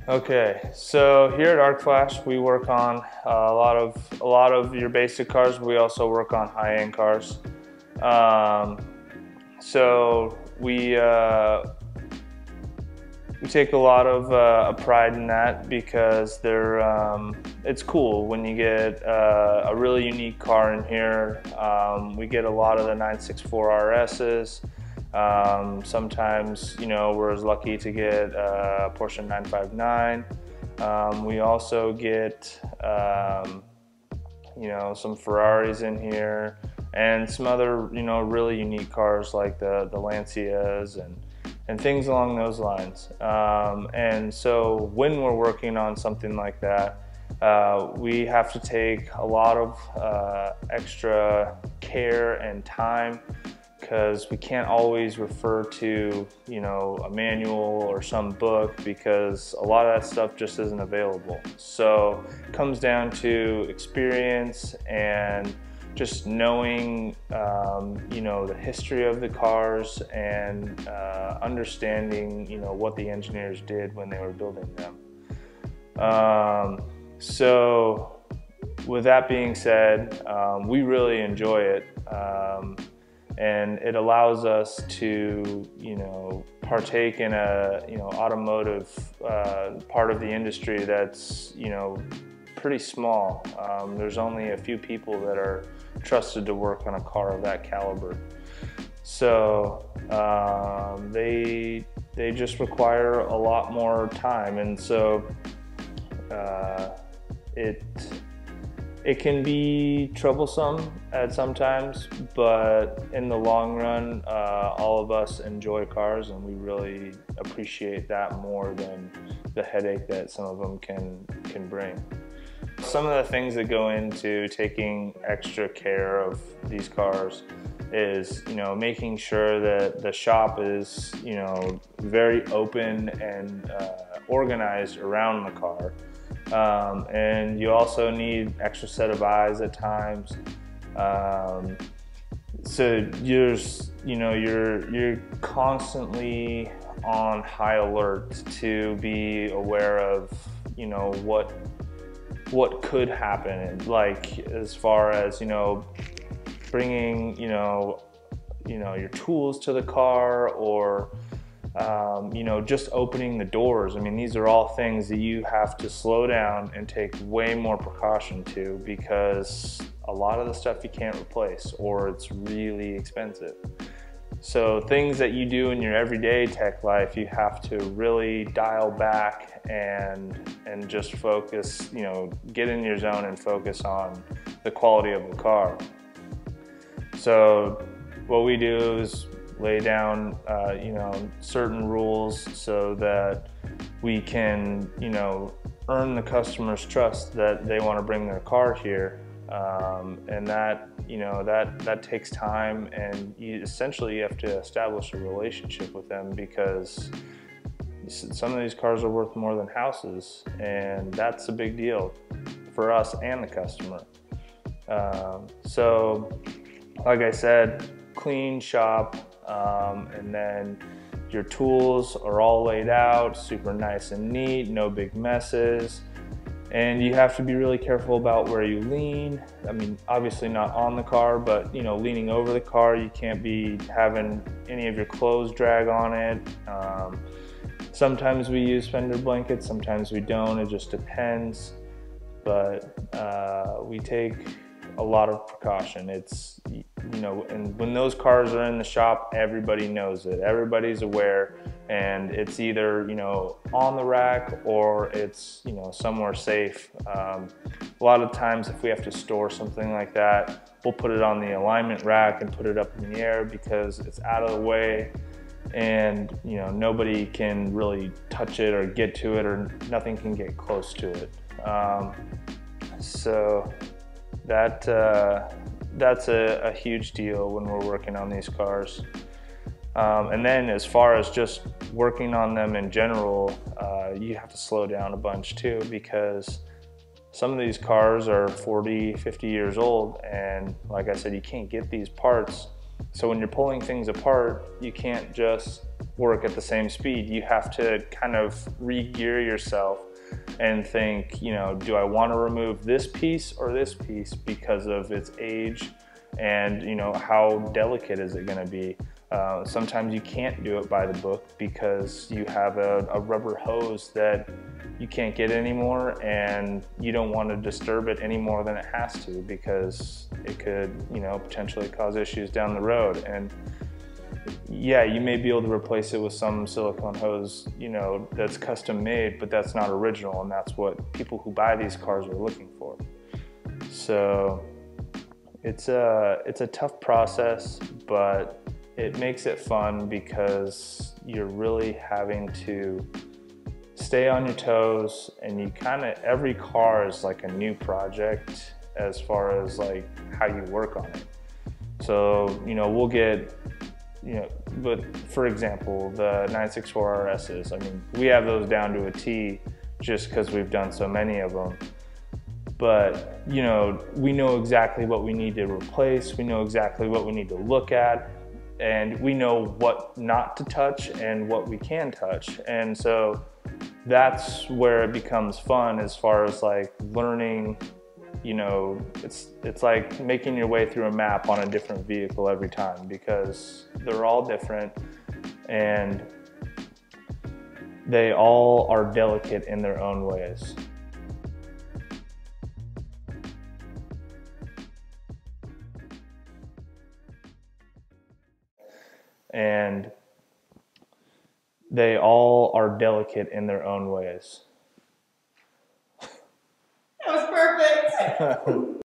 Okay, so here at Arcflash, we work on a lot of your basic cars. We also work on high-end cars. So we take a lot of pride in that because it's cool when you get a really unique car in here. We get a lot of the 964 RSs. Sometimes, we're as lucky to get a Porsche 959. We also get, some Ferraris in here and some other, really unique cars like the Lancias and things along those lines. And so when we're working on something like that, we have to take a lot of extra care and time, because we can't always refer to, a manual or some book, because a lot of that stuff just isn't available. So it comes down to experience and just knowing, the history of the cars and understanding, what the engineers did when they were building them. So with that being said, we really enjoy it. And it allows us to, partake in a, automotive part of the industry that's, pretty small. There's only a few people that are trusted to work on a car of that caliber. So they just require a lot more time, and so it can be troublesome at sometimes, but in the long run, all of us enjoy cars, and we really appreciate that more than the headache that some of them can bring. Some of the things that go into taking extra care of these cars is, making sure that the shop is, very open and organized around the car. And you also need extra set of eyes at times. So you're constantly on high alert to be aware of, what could happen, like as far as, bringing, your tools to the car, or just opening the doors. I mean, these are all things that you have to slow down and take way more precaution to, because a lot of the stuff you can't replace, or it's really expensive. So things that you do in your everyday tech life, you have to really dial back and just focus, get in your zone and focus on the quality of the car. So what we do is lay down, certain rules so that we can, earn the customer's trust that they want to bring their car here, and that, that takes time, and you have to establish a relationship with them, because some of these cars are worth more than houses, and that's a big deal for us and the customer. So, like I said, clean shop. And then your tools are all laid out, super nice and neat, no big messes. And you have to be really careful about where you lean. I mean, obviously not on the car, but leaning over the car. You can't be having any of your clothes drag on it. Sometimes we use fender blankets, sometimes we don't, it just depends. But we take a lot of precaution. It's, and when those cars are in the shop, everybody knows it. Everybody's aware, and it's either, on the rack, or it's, somewhere safe. A lot of times if we have to store something like that, we'll put it on the alignment rack and put it up in the air, because it's out of the way, and, nobody can really touch it or get to it, or nothing can get close to it. So that's a huge deal when we're working on these cars. And then as far as just working on them in general, you have to slow down a bunch too, because some of these cars are 40, 50 years old, and like I said, you can't get these parts. So when you're pulling things apart, you can't just work at the same speed. You have to kind of re-gear yourself and think, you know, do I want to remove this piece or this piece because of its age, and you know, how delicate is it going to be? Sometimes you can't do it by the book because you have a rubber hose that you can't get anymore, and you don't want to disturb it any more than it has to because it could, you know, potentially cause issues down the road. And yeah, you may be able to replace it with some silicone hose, you know, that's custom made, but that's not original, and that's what people who buy these cars are looking for. So it's a tough process, but it makes it fun because you're really having to stay on your toes, and you kind of, every car is like a new project as far as like how you work on it. So, you know, we'll get, you know, but for example, the 964 RSs, I mean, we have those down to a T just because we've done so many of them. But, you know, we know exactly what we need to replace, we know exactly what we need to look at, and we know what not to touch and what we can touch. And so that's where it becomes fun, as far as like learning, you know, it's like making your way through a map on a different vehicle every time, because they're all different and they all are delicate in their own ways. And they all are delicate in their own ways. That was perfect.